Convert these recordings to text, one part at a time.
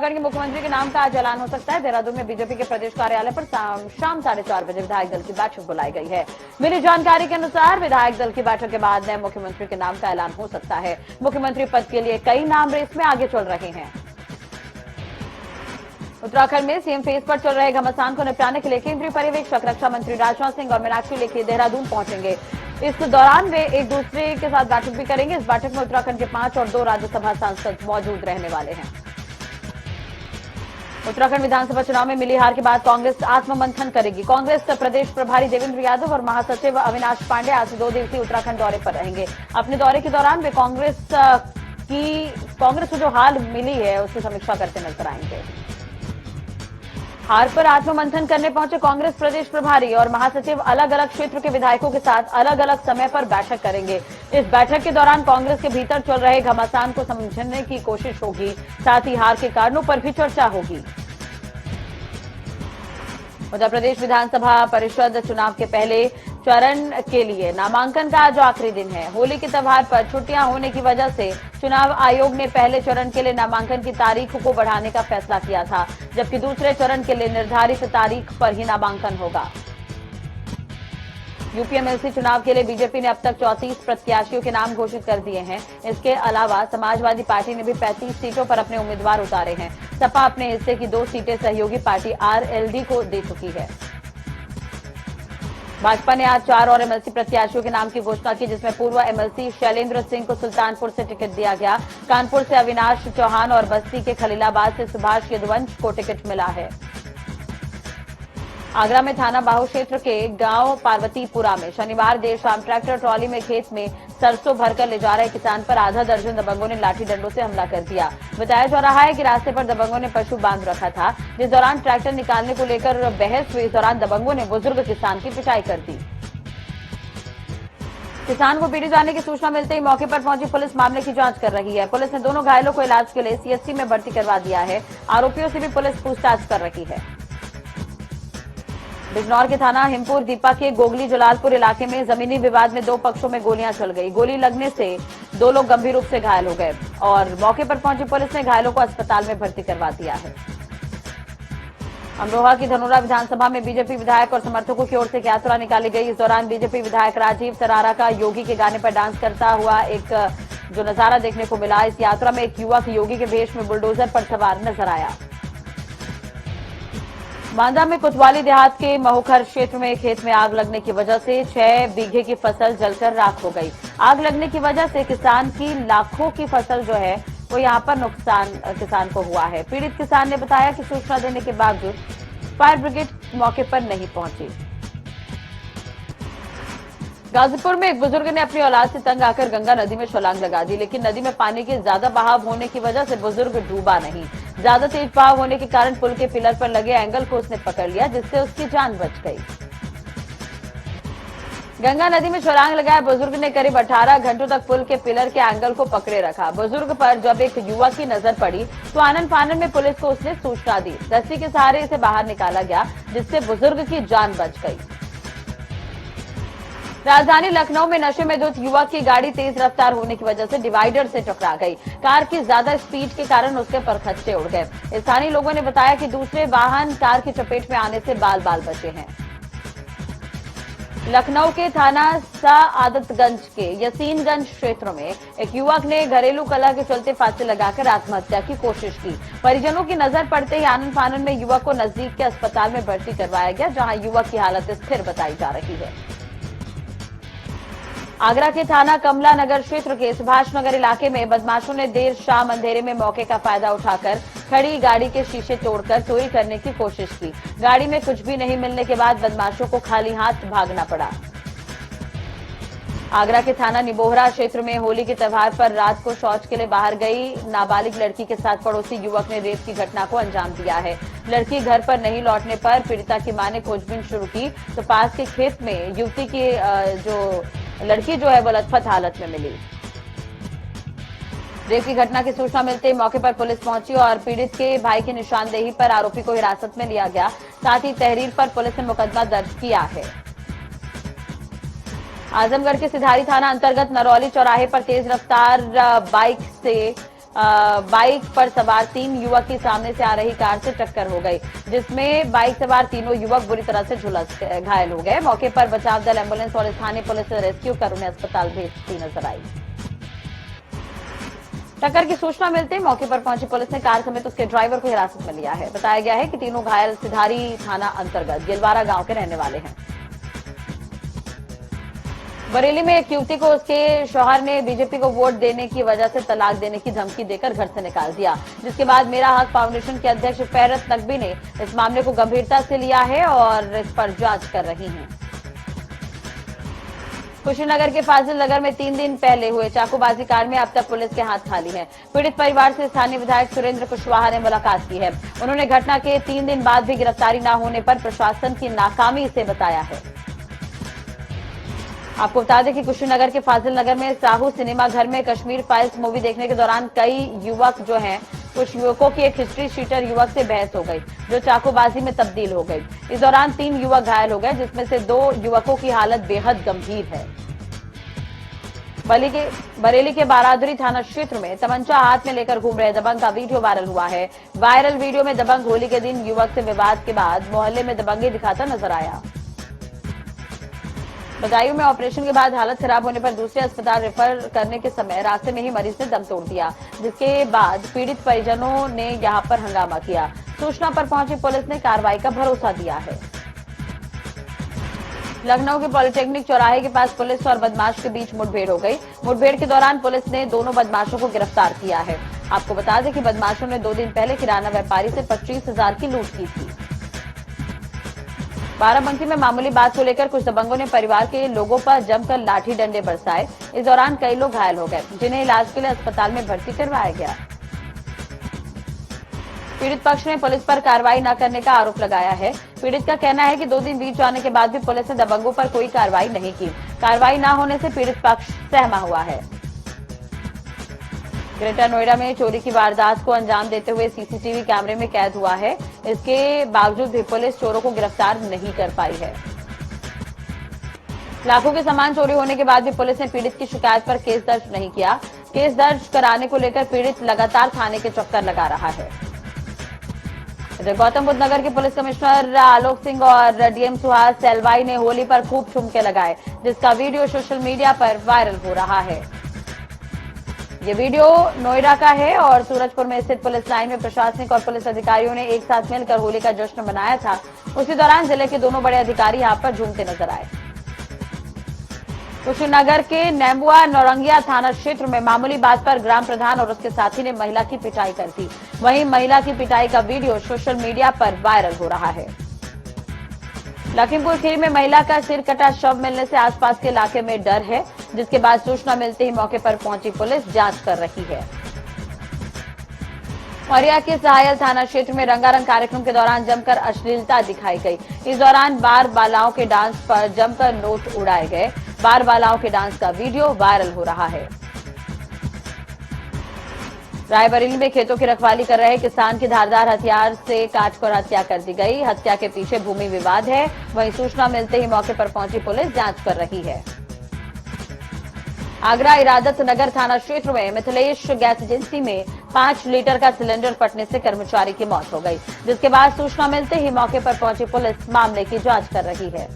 उत्तराखंड के मुख्यमंत्री के नाम का आज ऐलान हो सकता है। देहरादून में बीजेपी के प्रदेश कार्यालय पर शाम 4:30 बजे विधायक दल की बैठक बुलाई गई है। मिली जानकारी के अनुसार विधायक दल की बैठक के बाद नए मुख्यमंत्री के नाम का ऐलान हो सकता है। मुख्यमंत्री पद के लिए कई नाम रेस में आगे चल रहे हैं। उत्तराखंड में सीएम फेज पर चल रहे घमासान को निपटाने के लिए केंद्रीय पर्यवेक्षक रक्षा मंत्री राजनाथ सिंह और मीनाक्षी लेखी देहरादून पहुंचेंगे। इस दौरान वे एक दूसरे के साथ बैठक भी करेंगे। इस बैठक में उत्तराखंड के 5 और 2 राज्यसभा सांसद मौजूद रहने वाले हैं। उत्तराखंड विधानसभा चुनाव में मिली हार के बाद कांग्रेस आत्ममंथन करेगी। कांग्रेस प्रदेश प्रभारी देवेंद्र यादव और महासचिव अविनाश पांडे आज 2 दिवसीय उत्तराखंड दौरे पर रहेंगे। अपने दौरे के दौरान वे कांग्रेस को जो हार मिली है उसकी समीक्षा करते नजर आएंगे। हार पर आत्ममंथन करने पहुंचे कांग्रेस प्रदेश प्रभारी और महासचिव अलग अलग क्षेत्र के विधायकों के साथ अलग अलग समय पर बैठक करेंगे। इस बैठक के दौरान कांग्रेस के भीतर चल रहे घमासान को समझने की कोशिश होगी, साथ ही हार के कारणों पर भी चर्चा होगी। उत्तर प्रदेश विधानसभा परिषद चुनाव के पहले चरण के लिए नामांकन का आज आखिरी दिन है। होली के त्योहार पर छुट्टियां होने की वजह से चुनाव आयोग ने पहले चरण के लिए नामांकन की तारीख को बढ़ाने का फैसला किया था, जबकि दूसरे चरण के लिए निर्धारित तारीख पर ही नामांकन होगा। यूपीएमएलसी चुनाव के लिए बीजेपी ने अब तक 34 प्रत्याशियों के नाम घोषित कर दिए हैं। इसके अलावा समाजवादी पार्टी ने भी 35 सीटों पर अपने उम्मीदवार उतारे हैं। सपा अपने हिस्से की 2 सीटें सहयोगी पार्टी आरएलडी को दे चुकी है। भाजपा ने आज 4 और एमएलसी प्रत्याशियों के नाम की घोषणा की, जिसमें पूर्व एमएलसी शैलेंद्र सिंह को सुल्तानपुर से टिकट दिया गया। कानपुर से अविनाश चौहान और बस्ती के खलीलाबाद से सुभाष यदुवंश को टिकट मिला है। आगरा में थाना बाहु क्षेत्र के गांव पार्वतीपुरा में शनिवार देर शाम ट्रैक्टर ट्रॉली में खेत में सरसों भरकर ले जा रहे किसान पर आधा दर्जन दबंगों ने लाठी डंडों से हमला कर दिया। बताया जा रहा है कि रास्ते पर दबंगों ने पशु बांध रखा था, जिस दौरान ट्रैक्टर निकालने को लेकर बहस हुई। इस दौरान दबंगों ने बुजुर्ग किसान की पिटाई कर दी। किसान को पीटे जाने की सूचना मिलते ही मौके पर पहुंची पुलिस मामले की जांच कर रही है। पुलिस ने दोनों घायलों को इलाज के लिए सीएचसी में भर्ती करवा दिया है। आरोपियों से भी पुलिस पूछताछ कर रही है। बिजनौर के थाना हिमपुर दीपा के गोगली जलालपुर इलाके में जमीनी विवाद में 2 पक्षों में गोलियां चल गई। गोली लगने से 2 लोग गंभीर रूप से घायल हो गए और मौके पर पहुंची पुलिस ने घायलों को अस्पताल में भर्ती करवा दिया है। अमरोहा की धनोरा विधानसभा में बीजेपी विधायक और समर्थकों की ओर से यात्रा निकाली गई। इस दौरान बीजेपी विधायक राजीव सरारा का योगी के गाने पर डांस करता हुआ एक जो नजारा देखने को मिला। इस यात्रा में एक युवक योगी के भेष में बुलडोजर पर सवार नजर आया। बांदा में कोतवाली देहात के महोखर क्षेत्र में खेत में आग लगने की वजह से 6 बीघे की फसल जलकर राख हो गई। आग लगने की वजह से किसान की लाखों की फसल जो है वो यहां पर नुकसान किसान को हुआ है। पीड़ित किसान ने बताया कि सूचना देने के बावजूद फायर ब्रिगेड मौके पर नहीं पहुंची। गाजीपुर में एक बुजुर्ग ने अपनी औलाद से तंग आकर गंगा नदी में छलांग लगा दी, लेकिन नदी में पानी के ज्यादा बहाव होने की वजह से बुजुर्ग डूबा नहीं। ज्यादा तेज बहाव होने के कारण पुल के पिलर पर लगे एंगल को उसने पकड़ लिया, जिससे उसकी जान बच गई। गंगा नदी में छलांग लगाए बुजुर्ग ने करीब 18 घंटों तक पुल के पिलर के एंगल को पकड़े रखा। बुजुर्ग पर जब एक युवक की नजर पड़ी तो आनन फानन में पुलिस को उसने सूचना दी। रस्सी के सहारे इसे बाहर निकाला गया, जिससे बुजुर्ग की जान बच गई। राजधानी लखनऊ में नशे में धुत युवक की गाड़ी तेज रफ्तार होने की वजह से डिवाइडर से टकरा गई। कार की ज्यादा स्पीड के कारण उसके परखच्चे उड़ गए। स्थानीय लोगों ने बताया कि दूसरे वाहन कार की चपेट में आने से बाल बाल बचे हैं। लखनऊ के थाना साआदतगंज के यसीनगंज क्षेत्र में एक युवक ने घरेलू कलह के चलते फांसी लगाकर आत्महत्या की कोशिश की। परिजनों की नजर पड़ते ही आनन फानन में युवक को नजदीक के अस्पताल में भर्ती करवाया गया, जहां युवक की हालत स्थिर बताई जा रही है। आगरा के थाना कमला नगर क्षेत्र के सुभाष नगर इलाके में बदमाशों ने देर शाम अंधेरे में मौके का फायदा उठाकर खड़ी गाड़ी के शीशे तोड़कर चोरी करने की कोशिश की। गाड़ी में कुछ भी नहीं मिलने के बाद बदमाशों को खाली हाथ भागना पड़ा। आगरा के थाना निबोहरा क्षेत्र में होली के त्योहार पर रात को शौच के लिए बाहर गई नाबालिग लड़की के साथ पड़ोसी युवक ने रेप की घटना को अंजाम दिया है। लड़की घर पर नहीं लौटने पर पीड़िता की मां ने खोजबीन शुरू की तो पास के खेत में युवती की लड़की जो है वो लथपथ हालत में मिली। रेप की घटना की सूचना मिलते ही मौके पर पुलिस पहुंची और पीड़ित के भाई की निशानदेही पर आरोपी को हिरासत में लिया गया। साथ ही तहरीर पर पुलिस ने मुकदमा दर्ज किया है। आजमगढ़ के सिधारी थाना अंतर्गत नरौली चौराहे पर तेज रफ्तार बाइक से बाइक पर सवार 3 युवक की सामने से आ रही कार से टक्कर हो गई, जिसमें बाइक सवार तीनों युवक बुरी तरह से झुलस घायल हो गए। मौके पर बचाव दल, एम्बुलेंस और स्थानीय पुलिस ने रेस्क्यू कर उन्हें अस्पताल भेजती नजर आई। टक्कर की सूचना मिलते ही मौके पर पहुंची पुलिस ने कार समेत उसके ड्राइवर को हिरासत में लिया है। बताया गया है कि तीनों घायल सिधारी थाना अंतर्गत गिलवारा गांव के रहने वाले हैं। बरेली में एक युवती को उसके शौहर ने बीजेपी को वोट देने की वजह से तलाक देने की धमकी देकर घर से निकाल दिया, जिसके बाद मेरा हक फाउंडेशन के अध्यक्ष फैरत नकवी ने इस मामले को गंभीरता से लिया है और इस पर जांच कर रही हैं। कुशीनगर के फाजिल नगर में 3 दिन पहले हुए चाकूबाजी कांड में अब तक पुलिस के हाथ खाली है। पीड़ित परिवार से स्थानीय विधायक सुरेंद्र कुशवाहा ने मुलाकात की है। उन्होंने घटना के 3 दिन बाद भी गिरफ्तारी न होने पर प्रशासन की नाकामी इसे बताया है। आपको बता दें कि कुशीनगर के फाजिल नगर में साहू सिनेमा घर में कश्मीर फाइल्स मूवी देखने के दौरान कई युवक जो हैं, कुछ युवकों की एक हिस्ट्री शीटर युवक से बहस हो गई, जो चाकूबाजी में तब्दील हो गई। इस दौरान 3 युवक घायल हो गए, जिसमें से 2 युवकों की हालत बेहद गंभीर है। बरेली के बारादरी थाना क्षेत्र में तमंचा हाथ में लेकर घूम रहे दबंग का वीडियो वायरल हुआ है। वायरल वीडियो में दबंग होली के दिन युवक से विवाद के बाद मोहल्ले में दबंगी दिखाता नजर आया। बदायूं में ऑपरेशन के बाद हालत खराब होने पर दूसरे अस्पताल रेफर करने के समय रास्ते में ही मरीज ने दम तोड़ दिया, जिसके बाद पीड़ित परिजनों ने यहां पर हंगामा किया। सूचना पर पहुंची पुलिस ने कार्रवाई का भरोसा दिया है। लखनऊ के पॉलिटेक्निक चौराहे के पास पुलिस और बदमाश के बीच मुठभेड़ हो गई। मुठभेड़ के दौरान पुलिस ने दोनों बदमाशों को गिरफ्तार किया है। आपको बता दें कि बदमाशों ने 2 दिन पहले किराना व्यापारी से 25,000 की लूट की थी। बाराबंकी में मामूली बात को लेकर कुछ दबंगों ने परिवार के लोगों पर जमकर लाठी डंडे बरसाए। इस दौरान कई लोग घायल हो गए, जिन्हें इलाज के लिए अस्पताल में भर्ती करवाया गया। पीड़ित पक्ष ने पुलिस पर कार्रवाई न करने का आरोप लगाया है। पीड़ित का कहना है कि 2 दिन बीत जाने के बाद भी पुलिस ने दबंगों पर कोई कार्रवाई नहीं की। कार्रवाई न होने से पीड़ित पक्ष सहमा हुआ है। ग्रेटर नोएडा में चोरी की वारदात को अंजाम देते हुए सीसीटीवी कैमरे में कैद हुआ है। इसके बावजूद भी पुलिस चोरों को गिरफ्तार नहीं कर पाई है। लाखों के सामान चोरी होने के बाद भी पुलिस ने पीड़ित की शिकायत पर केस दर्ज नहीं किया। केस दर्ज कराने को लेकर पीड़ित लगातार थाने के चक्कर लगा रहा है। इधर गौतम बुद्ध नगर के पुलिस कमिश्नर आलोक सिंह और डीएम सुहास सेलवाई ने होली पर खूब ठुमके लगाए, जिसका वीडियो सोशल मीडिया पर वायरल हो रहा है। ये वीडियो नोएडा का है और सूरजपुर में स्थित पुलिस लाइन में प्रशासनिक और पुलिस अधिकारियों ने एक साथ मिलकर होली का जश्न मनाया था। उसी दौरान जिले के दोनों बड़े अधिकारी यहां पर झूमते नजर आए। कुशीनगर के नेम्बुआ नौरंगिया थाना क्षेत्र में मामूली बात पर ग्राम प्रधान और उसके साथी ने महिला की पिटाई कर दी। वहीं महिला की पिटाई का वीडियो सोशल मीडिया पर वायरल हो रहा है। लखीमपुर खीरी में महिला का सिर कटा शव मिलने से आसपास के इलाके में डर है, जिसके बाद सूचना मिलते ही मौके पर पहुंची पुलिस जांच कर रही है। औरिया के सहायल थाना क्षेत्र में रंगारंग कार्यक्रम के दौरान जमकर अश्लीलता दिखाई गई। इस दौरान बार बालाओं के डांस पर जमकर नोट उड़ाए गए। बार बालाओं के डांस का वीडियो वायरल हो रहा है। रायबरेली में खेतों की रखवाली कर रहे किसान की धारदार हथियार से काटकर हत्या कर दी गई। हत्या के पीछे भूमि विवाद है। वहीं सूचना मिलते ही मौके पर पहुंची पुलिस जांच कर रही है। आगरा इरादत नगर थाना क्षेत्र में मिथिलेश गैस एजेंसी में 5 लीटर का सिलेंडर फटने से कर्मचारी की मौत हो गई, जिसके बाद सूचना मिलते ही मौके पर पहुंची पुलिस मामले की जांच कर रही है।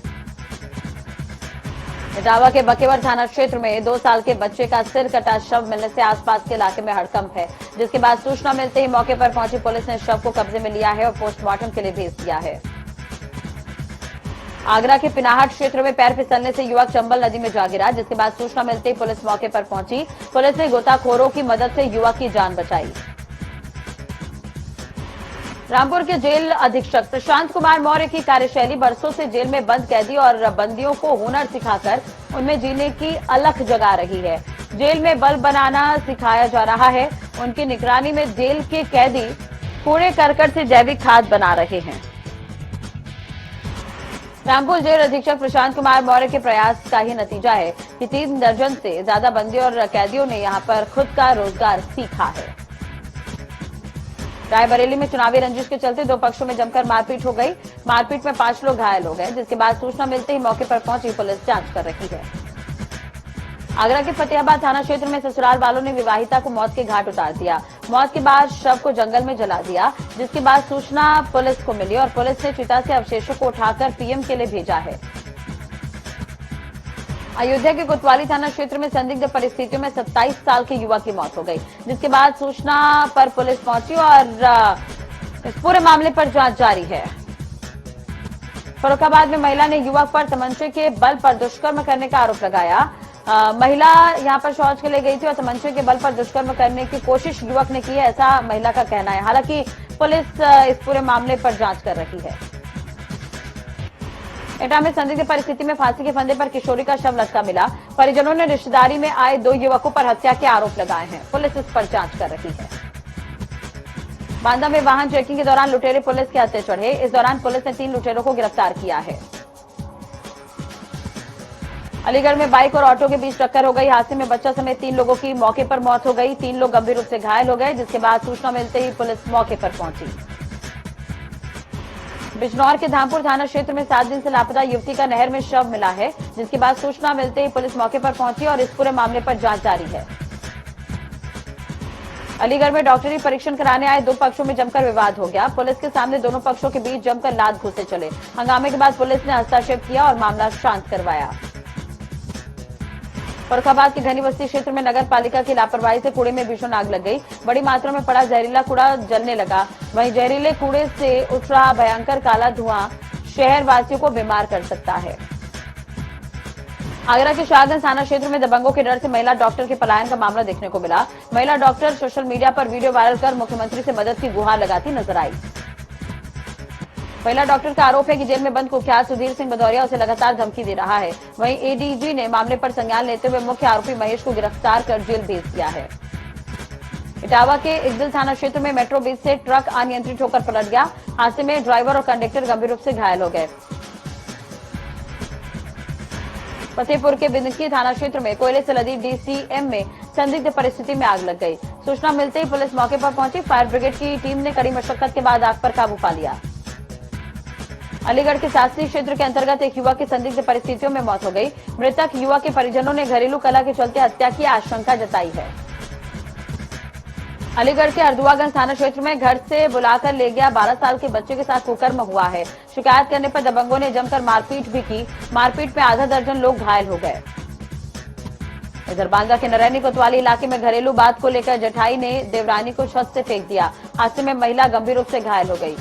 इटावा के बकेवर थाना क्षेत्र में 2 साल के बच्चे का सिर कटा शव मिलने से आसपास के इलाके में हड़कंप है, जिसके बाद सूचना मिलते ही मौके पर पहुंची पुलिस ने शव को कब्जे में लिया है और पोस्टमार्टम के लिए भेज दिया है। आगरा के पिनाहट क्षेत्र में पैर फिसलने से युवक चंबल नदी में जा गिरा, जिसके बाद सूचना मिलते ही पुलिस मौके पर पहुंची। पुलिस ने गोताखोरों की मदद से युवक की जान बचाई। रामपुर के जेल अधीक्षक प्रशांत कुमार मौर्य की कार्यशैली बरसों से जेल में बंद कैदी और बंदियों को हुनर सिखाकर उनमें जीने की अलख जगा रही है। जेल में बल्ब बनाना सिखाया जा रहा है। उनकी निगरानी में जेल के कैदी कूड़े करकट से जैविक खाद बना रहे हैं। रामपुर जेल अधीक्षक प्रशांत कुमार मौर्य के प्रयास का ही नतीजा है कि 3 दर्जन से ज्यादा बंदियों और कैदियों ने यहां पर खुद का रोजगार सीखा है। रायबरेली में चुनावी रंजिश के चलते 2 पक्षों में जमकर मारपीट हो गई। मारपीट में 5 लोग घायल हो गए, जिसके बाद सूचना मिलते ही मौके पर पहुंची पुलिस जांच कर रही है। आगरा के फतेहाबाद थाना क्षेत्र में ससुराल वालों ने विवाहिता को मौत के घाट उतार दिया। मौत के बाद शव को जंगल में जला दिया, जिसके बाद सूचना पुलिस को मिली और पुलिस ने चिता से अवशेषों को उठाकर पीएम के लिए भेजा है। अयोध्या के कोतवाली थाना क्षेत्र में संदिग्ध परिस्थितियों में 27 साल के युवक की मौत हो गई, जिसके बाद सूचना पर पुलिस पहुंची और इस पूरे मामले पर जांच जारी है। फर्रुखाबाद में महिला ने युवक पर तमंचे के बल पर दुष्कर्म करने का आरोप लगाया। महिला यहां पर शौच के लिए गई थी और तमंचे के बल पर दुष्कर्म करने की कोशिश युवक ने की है, ऐसा महिला का कहना है। हालांकि पुलिस इस पूरे मामले पर जांच कर रही है। एटा में संदिग्ध परिस्थिति में फांसी के फंदे पर किशोरी का शव लटका मिला। परिजनों ने रिश्तेदारी में आए 2 युवकों पर हत्या के आरोप लगाए हैं। पुलिस इस पर जांच कर रही है। बांदा में वाहन चेकिंग के दौरान लुटेरे पुलिस के हत्थे चढ़े। इस दौरान पुलिस ने 3 लुटेरों को गिरफ्तार किया है। अलीगढ़ में बाइक और ऑटो के बीच टक्कर हो गई। हादसे में बच्चा समेत 3 लोगों की मौके पर मौत हो गई। 3 लोग गंभीर रूप से घायल हो गए, जिसके बाद सूचना मिलते ही पुलिस मौके पर पहुंची। बिजनौर के धामपुर थाना क्षेत्र में 7 दिन से लापता युवती का नहर में शव मिला है, जिसके बाद सूचना मिलते ही पुलिस मौके पर पहुंची और इस पूरे मामले पर जांच जारी है। अलीगढ़ में डॉक्टरी परीक्षण कराने आए 2 पक्षों में जमकर विवाद हो गया। पुलिस के सामने दोनों पक्षों के बीच जमकर लात घुसे चले। हंगामे के बाद पुलिस ने हस्तक्षेप किया और मामला शांत करवाया। फर्रुखाबाद के घनी बस्ती क्षेत्र में नगर पालिका की लापरवाही से कूड़े में भीषण आग लग गई। बड़ी मात्रा में पड़ा जहरीला कूड़ा जलने लगा। वहीं जहरीले कूड़े से उठ रहा भयंकर काला धुआं शहर वासियों को बीमार कर सकता है। आगरा के शाहगंज थाना क्षेत्र में दबंगों के डर से महिला डॉक्टर के पलायन का मामला देखने को मिला। महिला डॉक्टर सोशल मीडिया पर वीडियो वायरल कर मुख्यमंत्री से मदद की गुहार लगाती नजर आई। महिला डॉक्टर का आरोप है कि जेल में बंद कुख्यात सुधीर सिंह भदौरिया उसे लगातार धमकी दे रहा है। वहीं एडीजी ने मामले पर संज्ञान लेते हुए मुख्य आरोपी महेश को गिरफ्तार कर जेल भेज दिया है। इटावा के इकदिल थाना क्षेत्र में मेट्रो बीच से ट्रक अनियंत्रित होकर पलट गया। हादसे में ड्राइवर और कंडक्टर गंभीर रूप से घायल हो गए। फतेहपुर के बिंदकी थाना क्षेत्र में कोयले से लदी डीसीएम में संदिग्ध परिस्थिति में आग लग गई। सूचना मिलते ही पुलिस मौके पर पहुंची। फायर ब्रिगेड की टीम ने कड़ी मशक्कत के बाद आग पर काबू पा लिया। अलीगढ़ के सासली क्षेत्र के अंतर्गत एक युवक की संदिग्ध परिस्थितियों में मौत हो गई। मृतक युवक के परिजनों ने घरेलू कलह के चलते हत्या की आशंका जताई है। अलीगढ़ के हरदुआगंज थाना क्षेत्र में घर से बुलाकर ले गया 12 साल के बच्चे के साथ कुकर्म हुआ है। शिकायत करने पर दबंगों ने जमकर मारपीट भी की। मारपीट में आधा दर्जन लोग घायल हो गए। इधर बांदा के नरैनी कोतवाली इलाके में घरेलू बात को लेकर जेठाई ने देवरानी को छत से फेंक दिया। हादसे में महिला गंभीर रूप से घायल हो गई।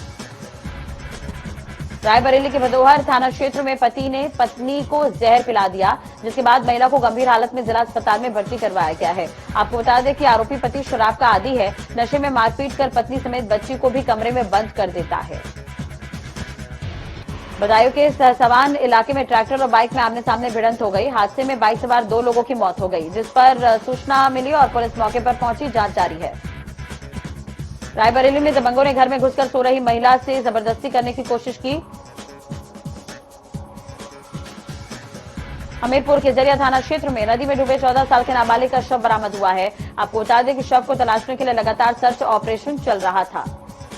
रायबरेली के भदोहर थाना क्षेत्र में पति ने पत्नी को जहर पिला दिया, जिसके बाद महिला को गंभीर हालत में जिला अस्पताल में भर्ती करवाया गया है। आपको बता दें कि आरोपी पति शराब का आदी है। नशे में मारपीट कर पत्नी समेत बच्ची को भी कमरे में बंद कर देता है। बदायूं के सवान इलाके में ट्रैक्टर और बाइक में आमने सामने भिड़ंत हो गई। हादसे में बाइक सवार 2 लोगों की मौत हो गई, जिस पर सूचना मिली और पुलिस मौके पर पहुंची। जांच जारी है। रायबरेली में दबंगों ने घर में घुसकर सो रही महिला से जबरदस्ती करने की कोशिश की। हमीरपुर के जरिया थाना क्षेत्र में नदी में डूबे 14 साल के नाबालिग का शव बरामद हुआ है। आपको बता दें कि शव को तलाशने के लिए लगातार सर्च ऑपरेशन चल रहा था।